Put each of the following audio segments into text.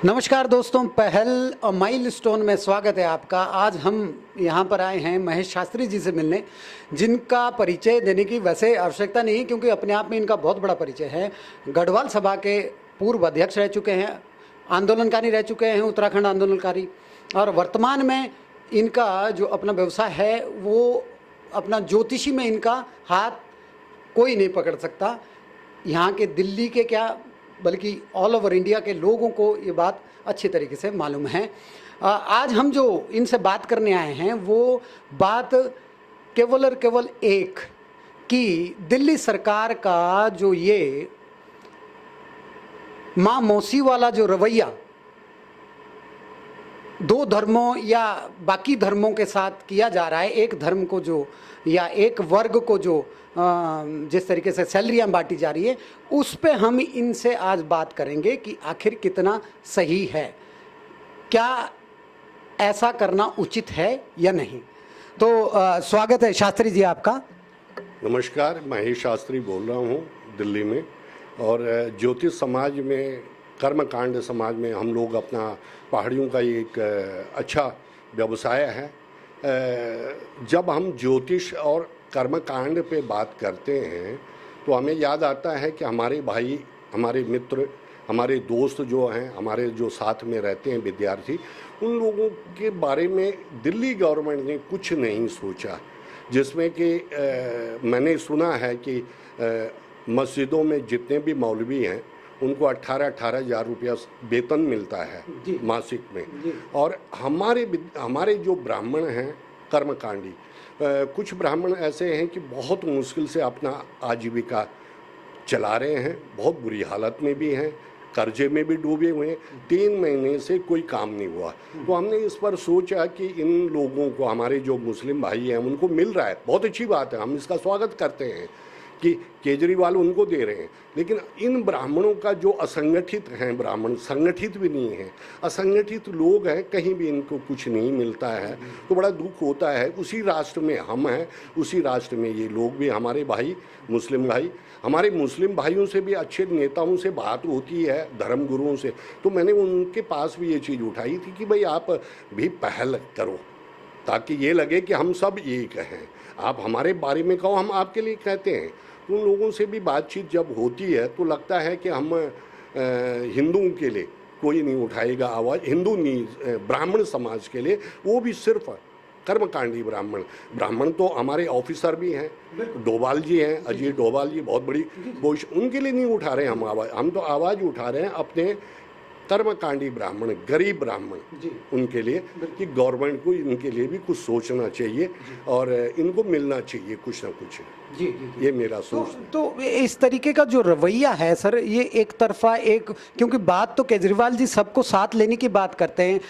नमस्कार दोस्तों, पहल माइलस्टोन में स्वागत है आपका। आज हम यहाँ पर आए हैं महेश शास्त्री जी से मिलने, जिनका परिचय देने की वैसे आवश्यकता नहीं, क्योंकि अपने आप में इनका बहुत बड़ा परिचय है। गढ़वाल सभा के पूर्व अध्यक्ष रह चुके हैं, आंदोलनकारी रह चुके हैं, उत्तराखंड आंदोलनकारी, और वर्तमान में इनका जो अपना व्यवसाय है वो अपना ज्योतिषी में इनका हाथ कोई नहीं पकड़ सकता। यहाँ के दिल्ली के क्या बल्कि ऑल ओवर इंडिया के लोगों को ये बात अच्छी तरीके से मालूम है। आज हम जो इनसे बात करने आए हैं वो बात केवल और केवल एक कि दिल्ली सरकार का जो ये माँ मौसी वाला जो रवैया दो धर्मों या बाकी धर्मों के साथ किया जा रहा है, एक धर्म को जो या एक वर्ग को जो जिस तरीके से सैलरियाँ बांटी जा रही है, उस पे हम इनसे आज बात करेंगे कि आखिर कितना सही है, क्या ऐसा करना उचित है या नहीं। तो स्वागत है शास्त्री जी आपका। नमस्कार, महेश शास्त्री बोल रहा हूँ दिल्ली में। और ज्योतिष समाज में, कर्मकांड समाज में हम लोग अपना पहाड़ियों का एक अच्छा व्यवसाय है। जब हम ज्योतिष और कर्मकांड पे बात करते हैं तो हमें याद आता है कि हमारे भाई, हमारे मित्र, हमारे दोस्त जो हैं, हमारे जो साथ में रहते हैं विद्यार्थी, उन लोगों के बारे में दिल्ली गवर्नमेंट ने कुछ नहीं सोचा। जिसमें कि मैंने सुना है कि मस्जिदों में जितने भी मौलवी हैं उनको 18-18 हज़ार रुपया वेतन मिलता है मासिक में। और हमारे जो ब्राह्मण हैं कर्मकांडी, कुछ ब्राह्मण ऐसे हैं कि बहुत मुश्किल से अपना आजीविका चला रहे हैं, बहुत बुरी हालत में भी हैं, कर्जे में भी डूबे हुए हैं, 3 महीने से कोई काम नहीं हुआ। तो हमने इस पर सोचा कि इन लोगों को, हमारे जो मुस्लिम भाई हैं उनको मिल रहा है, बहुत अच्छी बात है, हम इसका स्वागत करते हैं कि केजरीवाल उनको दे रहे हैं। लेकिन इन ब्राह्मणों का जो असंगठित हैं, ब्राह्मण संगठित भी नहीं हैं, असंगठित लोग हैं, कहीं भी इनको कुछ नहीं मिलता है, तो बड़ा दुख होता है। उसी राष्ट्र में हम हैं, उसी राष्ट्र में ये लोग भी, हमारे भाई मुस्लिम भाई, हमारे मुस्लिम भाइयों से भी, अच्छे नेताओं से बात होती है, धर्म गुरुओं से, तो मैंने उनके पास भी ये चीज़ उठाई थी कि भाई आप भी पहल करो ताकि ये लगे कि हम सब एक हैं। आप हमारे बारे में कहो, हम आपके लिए कहते हैं। उन लोगों से भी बातचीत जब होती है तो लगता है कि हम हिंदुओं के लिए कोई नहीं उठाएगा आवाज़, हिंदू नहीं, ब्राह्मण समाज के लिए, वो भी सिर्फ कर्मकांडी ब्राह्मण तो हमारे ऑफिसर भी हैं, डोभाल जी हैं, अजय डोभाल जी, बहुत बड़ी पोस्ट, उनके लिए नहीं उठा रहे हैं हम आवाज़। हम तो आवाज़ उठा रहे हैं अपने कर्मकांडी ब्राह्मण, गरीब ब्राह्मण, उनके लिए कि गवर्नमेंट को इनके लिए भी कुछ सोचना चाहिए और इनको मिलना चाहिए कुछ ना कुछ। ये मेरा सोच। तो इस तरीके का जो रवैया है सर, ये एक तरफा क्योंकि बात तो केजरीवाल जी सबको साथ लेने की बात करते हैं,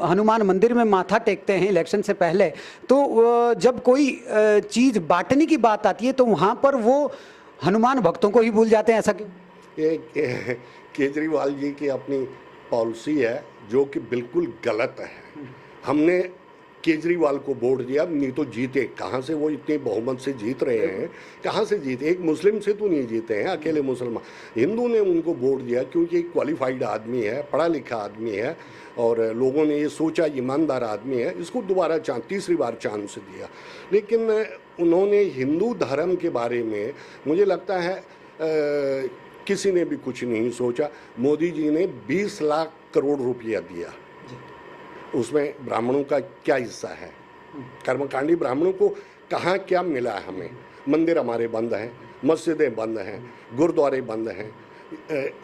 हनुमान मंदिर में माथा टेकते हैं इलेक्शन से पहले, तो जब कोई चीज़ बांटने की बात आती है तो वहाँ पर वो हनुमान भक्तों को ही भूल जाते हैं, ऐसा क्यों? केजरीवाल जी की अपनी पॉलिसी है जो कि बिल्कुल गलत है। हमने केजरीवाल को वोट दिया, नहीं तो जीते कहाँ से, वो इतने बहुमत से जीत रहे हैं, कहाँ से जीते? एक मुस्लिम से तो नहीं जीते हैं, अकेले मुसलमान, हिंदू ने उनको वोट दिया क्योंकि एक क्वालिफाइड आदमी है, पढ़ा लिखा आदमी है, और लोगों ने ये सोचा ईमानदार आदमी है, इसको दोबारा तीसरी बार चांस दिया। लेकिन उन्होंने हिंदू धर्म के बारे में मुझे लगता है किसी ने भी कुछ नहीं सोचा। मोदी जी ने 20 लाख करोड़ रुपया दिया, उसमें ब्राह्मणों का क्या हिस्सा है? कर्मकांडी ब्राह्मणों को कहाँ क्या मिला है हमें? मंदिर हमारे बंद हैं, मस्जिदें बंद हैं, गुरुद्वारे बंद हैं,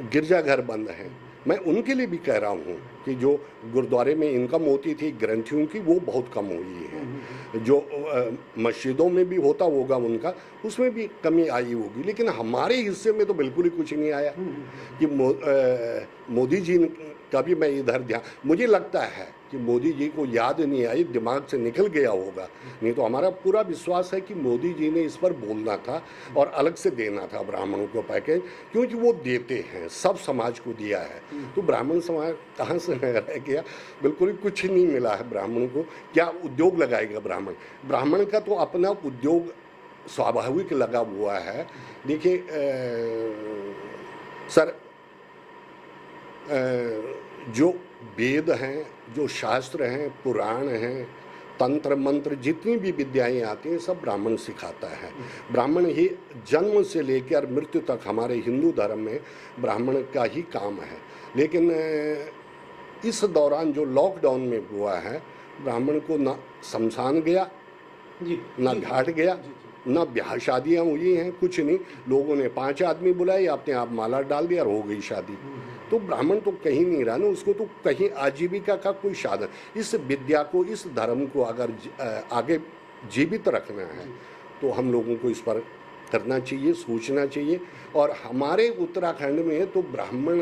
गिरजाघर बंद हैं। मैं उनके लिए भी कह रहा हूँ कि जो गुरुद्वारे में इनकम होती थी ग्रंथियों की, वो बहुत कम हुई है। जो मस्जिदों में भी होता होगा उनका, उसमें भी कमी आई होगी, लेकिन हमारे हिस्से में तो बिल्कुल ही कुछ नहीं आया। कि मोदी जी का भी मैं इधर ध्यान, मुझे लगता है कि मोदी जी को याद नहीं आई, दिमाग से निकल गया होगा, नहीं तो हमारा पूरा विश्वास है कि मोदी जी ने इस पर बोलना था और अलग से देना था ब्राह्मणों को पैकेज, क्योंकि वो देते हैं, सब समाज को दिया है। तो ब्राह्मण समाज कहाँ से रह गया? बिल्कुल ही कुछ नहीं मिला है ब्राह्मणों को। क्या उद्योग लगाएगा ब्राह्मण का तो अपना उद्योग स्वाभाविक लगा हुआ है। देखिए सर, जो वेद हैं, जो शास्त्र हैं, पुराण हैं, तंत्र मंत्र, जितनी भी विद्याएं आती हैं सब ब्राह्मण सिखाता है। ब्राह्मण ही जन्म से लेकर मृत्यु तक हमारे हिंदू धर्म में ब्राह्मण का ही काम है। लेकिन इस दौरान जो लॉकडाउन में हुआ है, ब्राह्मण को ना शमशान गया, ना घाट गया, ना ब्याह शादियाँ हुई हैं, कुछ नहीं। लोगों ने 5 आदमी बुलाए, अपने आप माला डाल दिया और हो गई शादी। तो ब्राह्मण तो कहीं नहीं रहा ना, उसको तो कहीं आजीविका का कोई साधन। इस विद्या को, इस धर्म को अगर आगे जीवित रखना है तो हम लोगों को इस पर करना चाहिए, सोचना चाहिए। और हमारे उत्तराखंड में तो ब्राह्मण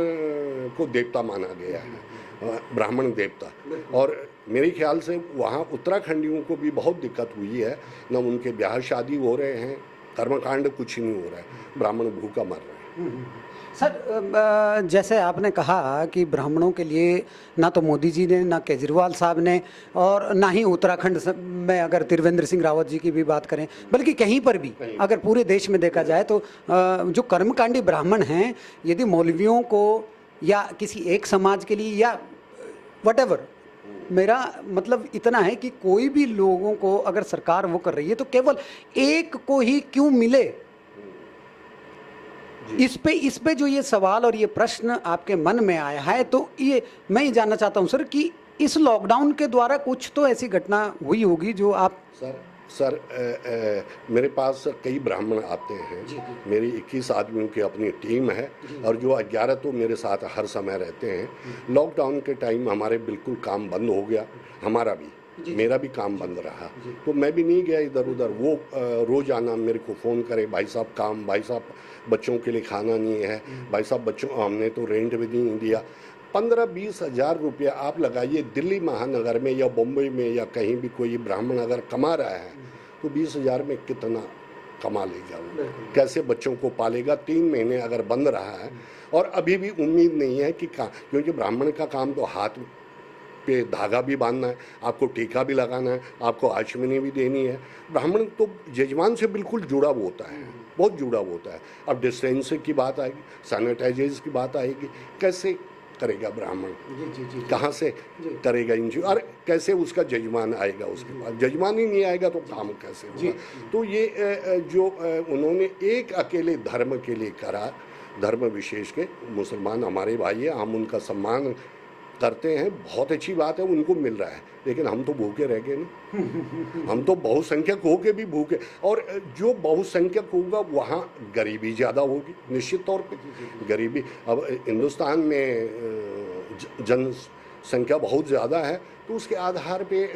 को देवता माना गया है, ब्राह्मण देवता। और मेरे ख्याल से वहाँ उत्तराखंडियों को भी बहुत दिक्कत हुई है, न उनके ब्याह शादी हो रहे हैं, कर्मकांड कुछ ही नहीं हो रहा है, ब्राह्मण भूखा मर रहे हैं। सर, जैसे आपने कहा कि ब्राह्मणों के लिए ना तो मोदी जी ने, ना केजरीवाल साहब ने, और ना ही उत्तराखंड में अगर त्रिवेंद्र सिंह रावत जी की भी बात करें, बल्कि कहीं पर भी अगर पूरे देश में देखा जाए तो जो कर्मकांडी ब्राह्मण हैं, यदि मौलवियों को या किसी एक समाज के लिए या व्हाटएवर, मेरा मतलब इतना है कि कोई भी लोगों को अगर सरकार वो कर रही है तो केवल एक को ही क्यों मिले। इस पे जो ये सवाल और ये प्रश्न आपके मन में आया है, तो ये मैं ये जानना चाहता हूँ सर कि इस लॉकडाउन के द्वारा कुछ तो ऐसी घटना हुई होगी जो आप सर मेरे पास कई ब्राह्मण आते हैं। मेरी 21 आदमियों की अपनी टीम है और जो 11 तो मेरे साथ हर समय रहते हैं। लॉकडाउन के टाइम हमारे बिल्कुल काम बंद हो गया, हमारा भी, मेरा भी काम बंद रहा, तो मैं भी नहीं गया इधर उधर। वो रोज़ आना मेरे को फ़ोन करे, भाई साहब काम, भाई साहब बच्चों के लिए खाना नहीं है, भाई साहब बच्चों हमने तो रेंट भी नहीं दिया। 15-20 हज़ार रुपया आप लगाइए, दिल्ली महानगर में या बम्बई में या कहीं भी कोई ब्राह्मण अगर कमा रहा है तो 20 हज़ार में कितना कमा लेगा वो, कैसे बच्चों को पालेगा। 3 महीने अगर बंद रहा है और अभी भी उम्मीद नहीं है कि क्योंकि ब्राह्मण का काम तो हाथ पे धागा भी बांधना है, आपको टीका भी लगाना है, आपको आचमनी भी देनी है। ब्राह्मण तो यजमान से बिल्कुल जुड़ा हुआ होता है, बहुत जुड़ा हुआ होता है। अब डिस्टेंस की बात आएगी, सैनिटाइजर्स की बात आएगी, कैसे करेगा ब्राह्मण, कहाँ से करेगा इन चीज़, और कैसे उसका जजमान आएगा उसके पास। जजमान ही नहीं आएगा तो काम कैसे होगा। तो ये जो उन्होंने एक अकेले धर्म के लिए करा, धर्म विशेष के, मुसलमान हमारे भाई हैं, हम उनका सम्मान करते हैं, बहुत अच्छी बात है, उनको मिल रहा है। लेकिन हम तो भूखे रह गए ना, हम तो बहुसंख्यक होके भी भूखे। और जो बहुसंख्यक होगा वहाँ गरीबी ज़्यादा होगी, निश्चित तौर पे गरीबी। अब हिंदुस्तान में जनसंख्या बहुत ज़्यादा है, तो उसके आधार पे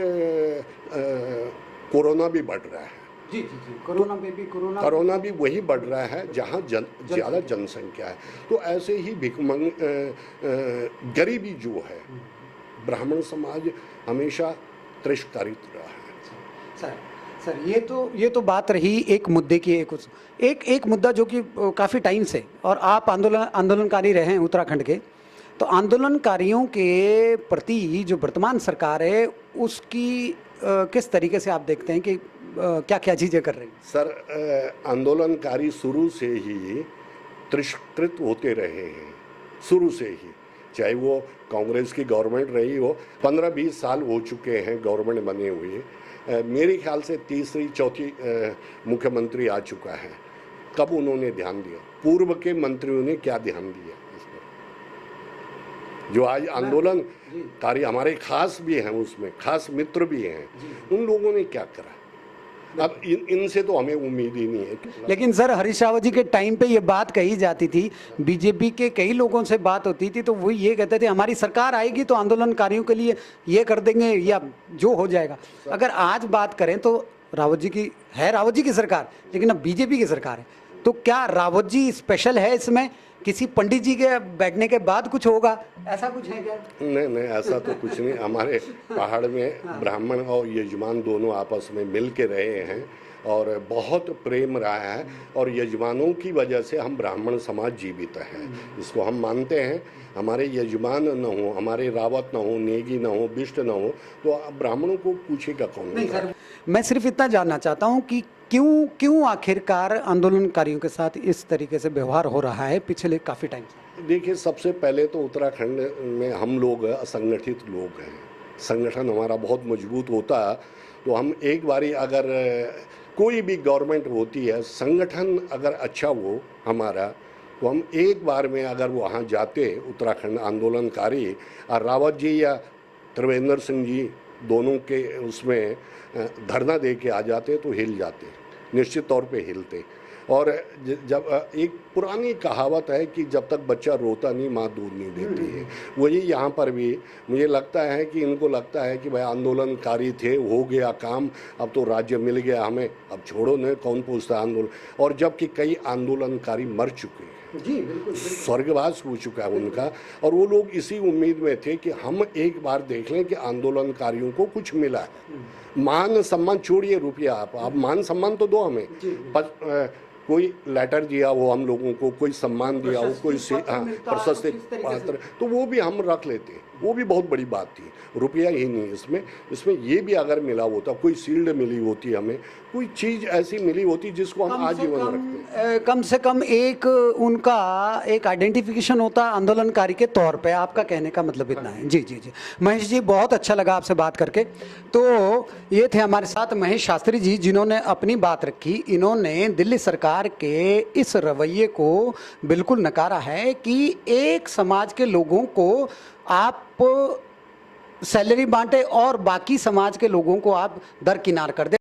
कोरोना भी बढ़ रहा है। जी, कोरोना भी वही बढ़ रहा है जहाँ ज़्यादा जनसंख्या है। तो ऐसे ही भिखमंग गरीबी जो है, ब्राह्मण समाज हमेशा तिरस्कारित रहा है। सर ये तो बात रही एक मुद्दे की। एक मुद्दा जो कि काफ़ी टाइम से, और आप आंदोलनकारी रहे हैं उत्तराखंड के, तो आंदोलनकारियों के प्रति जो वर्तमान सरकार है उसकी किस तरीके से आप देखते हैं कि क्या क्या चीज़ें कर रही हैं? सर, आंदोलनकारी शुरू से ही तिरस्कृत होते रहे हैं, शुरू से ही, चाहे वो कांग्रेस की गवर्नमेंट रही हो। 15-20 साल हो चुके हैं गवर्नमेंट बने हुए। मेरे ख्याल से तीसरी चौथी मुख्यमंत्री आ चुका है। कब उन्होंने ध्यान दिया? पूर्व के मंत्रियों ने क्या ध्यान दिया इस पर? जो आज आंदोलनकारी हमारे खास भी हैं, उसमें खास मित्र भी हैं, उन लोगों ने क्या करा? अब इनसे तो हमें उम्मीद ही नहीं है। लेकिन सर, हरीश रावत जी के टाइम पे ये बात कही जाती थी, बीजेपी के कई लोगों से बात होती थी, तो वो ये कहते थे हमारी सरकार आएगी तो आंदोलनकारियों के लिए ये कर देंगे या जो हो जाएगा। अगर आज बात करें तो रावत जी की सरकार, लेकिन अब बीजेपी की सरकार है, तो क्या रावत जी स्पेशल है इसमें? किसी पंडित जी के बैठने के बाद कुछ होगा, ऐसा कुछ है क्या? नहीं, ऐसा तो कुछ नहीं। हमारे पहाड़ में ब्राह्मण और यजमान दोनों आपस में मिल के रहे हैं और बहुत प्रेम रहा है, और यजमानों की वजह से हम ब्राह्मण समाज जीवित है, इसको हम मानते हैं। हमारे यजमान न हो, हमारे रावत न हो, नेगी न हो, बिष्ट न हो, तो ब्राह्मणों को पूछेगा कौन? नहीं सर, मैं सिर्फ इतना जानना चाहता हूँ कि क्यों आखिरकार आंदोलनकारियों के साथ इस तरीके से व्यवहार हो रहा है पिछले काफ़ी टाइम से? देखिए, सबसे पहले तो उत्तराखंड में हम लोग असंगठित लोग हैं। संगठन हमारा बहुत मजबूत होता तो हम एक बारी अगर कोई भी गवर्नमेंट होती है, संगठन अगर अच्छा हो हमारा, तो हम एक बार में अगर वहाँ जाते उत्तराखंड आंदोलनकारी और रावत जी या त्रिवेंद्र सिंह जी दोनों के उसमें धरना दे के आ जाते तो हिल जाते, निश्चित तौर पे हिलते। और जब एक पुरानी कहावत है कि जब तक बच्चा रोता नहीं माँ दूध नहीं देती है, वही यहाँ पर भी मुझे लगता है कि इनको लगता है कि भाई आंदोलनकारी थे, हो गया काम, अब तो राज्य मिल गया हमें, अब छोड़ो न, कौन पूछता आंदोलन। और जबकि कई आंदोलनकारी मर चुके हैं, जी बिल्कुल, स्वर्गवास हो चुका है उनका, और वो लोग इसी उम्मीद में थे कि हम एक बार देख लें कि आंदोलनकारियों को कुछ मिला है। मान सम्मान छोड़िए रुपया, आप मान सम्मान तो दो हमें, कोई लेटर दिया हो हम लोगों को, कोई सम्मान दिया हो, कोई प्रशस्ति पत्र, तो वो भी हम रख लेते, वो भी बहुत बड़ी बात थी। रुपया ही नहीं इसमें ये भी अगर मिला होता, कोई शील्ड मिली होती, हमें कोई चीज़ ऐसी मिली होती जिसको हम आजीवन रखते हैं। कम से कम एक उनका एक आइडेंटिफिकेशन होता आंदोलनकारी के तौर पे। आपका कहने का मतलब इतना है। जी जी जी महेश जी, बहुत अच्छा लगा आपसे बात करके। तो ये थे हमारे साथ महेश शास्त्री जी, जिन्होंने अपनी बात रखी। इन्होंने दिल्ली सरकार के इस रवैये को बिल्कुल नकारा है कि एक समाज के लोगों को आप सैलरी बांटे और बाकी समाज के लोगों को आप दरकिनार कर दे।